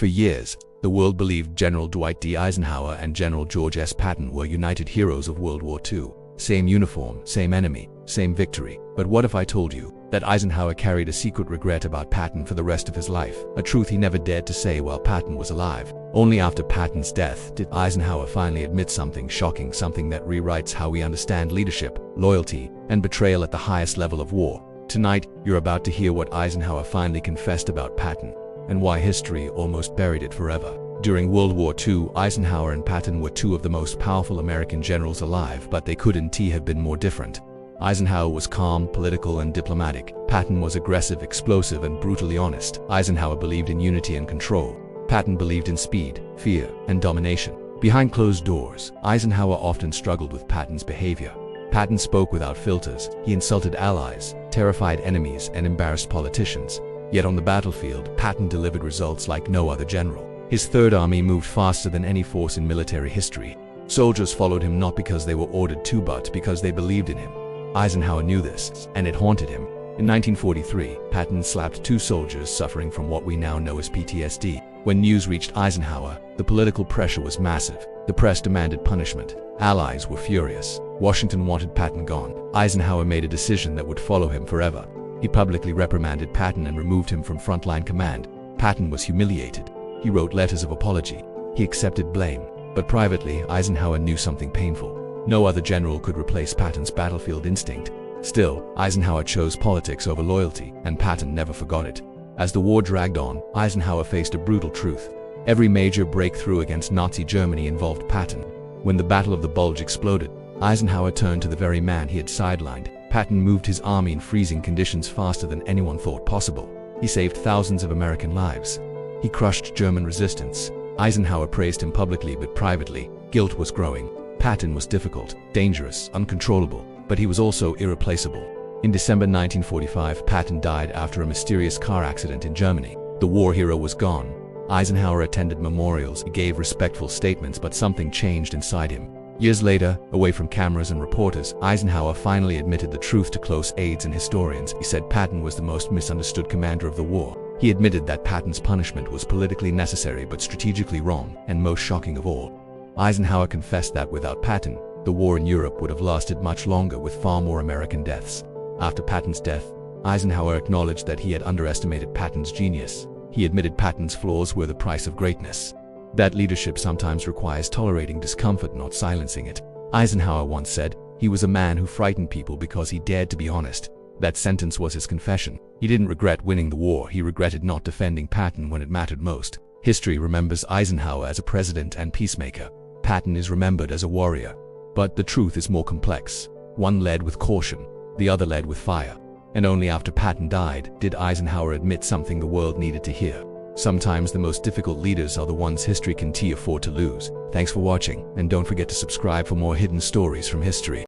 For years, the world believed General Dwight D. Eisenhower and General George S. Patton were united heroes of World War II. Same uniform, same enemy, same victory. But what if I told you that Eisenhower carried a secret regret about Patton for the rest of his life, a truth he never dared to say while Patton was alive? Only after Patton's death did Eisenhower finally admit something shocking, something that rewrites how we understand leadership, loyalty, and betrayal at the highest level of war. Tonight, you're about to hear what Eisenhower finally confessed about Patton, and why history almost buried it forever. During World War II, Eisenhower and Patton were two of the most powerful American generals alive, but they couldn't have been more different. Eisenhower was calm, political, and diplomatic. Patton was aggressive, explosive, and brutally honest. Eisenhower believed in unity and control. Patton believed in speed, fear, and domination. Behind closed doors, Eisenhower often struggled with Patton's behavior. Patton spoke without filters. He insulted allies, terrified enemies, and embarrassed politicians. Yet on the battlefield, Patton delivered results like no other general. His Third Army moved faster than any force in military history. Soldiers followed him not because they were ordered to, but because they believed in him. Eisenhower knew this, and it haunted him. In 1943, Patton slapped two soldiers suffering from what we now know as PTSD. When news reached Eisenhower, the political pressure was massive. The press demanded punishment. Allies were furious. Washington wanted Patton gone. Eisenhower made a decision that would follow him forever. He publicly reprimanded Patton and removed him from frontline command. Patton was humiliated. He wrote letters of apology. He accepted blame. But privately, Eisenhower knew something painful. No other general could replace Patton's battlefield instinct. Still, Eisenhower chose politics over loyalty, and Patton never forgot it. As the war dragged on, Eisenhower faced a brutal truth. Every major breakthrough against Nazi Germany involved Patton. When the Battle of the Bulge exploded, Eisenhower turned to the very man he had sidelined. Patton moved his army in freezing conditions faster than anyone thought possible. He saved thousands of American lives. He crushed German resistance. Eisenhower praised him publicly, but privately, guilt was growing. Patton was difficult, dangerous, uncontrollable, but he was also irreplaceable. In December 1945, Patton died after a mysterious car accident in Germany. The war hero was gone. Eisenhower attended memorials. He gave respectful statements, but something changed inside him. Years later, away from cameras and reporters, Eisenhower finally admitted the truth to close aides and historians. He said Patton was the most misunderstood commander of the war. He admitted that Patton's punishment was politically necessary but strategically wrong, and most shocking of all, Eisenhower confessed that without Patton, the war in Europe would have lasted much longer with far more American deaths. After Patton's death, Eisenhower acknowledged that he had underestimated Patton's genius. He admitted Patton's flaws were the price of greatness. That leadership sometimes requires tolerating discomfort, not silencing it. Eisenhower once said, he was a man who frightened people because he dared to be honest. That sentence was his confession. He didn't regret winning the war, he regretted not defending Patton when it mattered most. History remembers Eisenhower as a president and peacemaker. Patton is remembered as a warrior. But the truth is more complex. One led with caution, the other led with fire. And only after Patton died did Eisenhower admit something the world needed to hear. Sometimes the most difficult leaders are the ones history can afford to lose. Thanks for watching, and don't forget to subscribe for more hidden stories from history.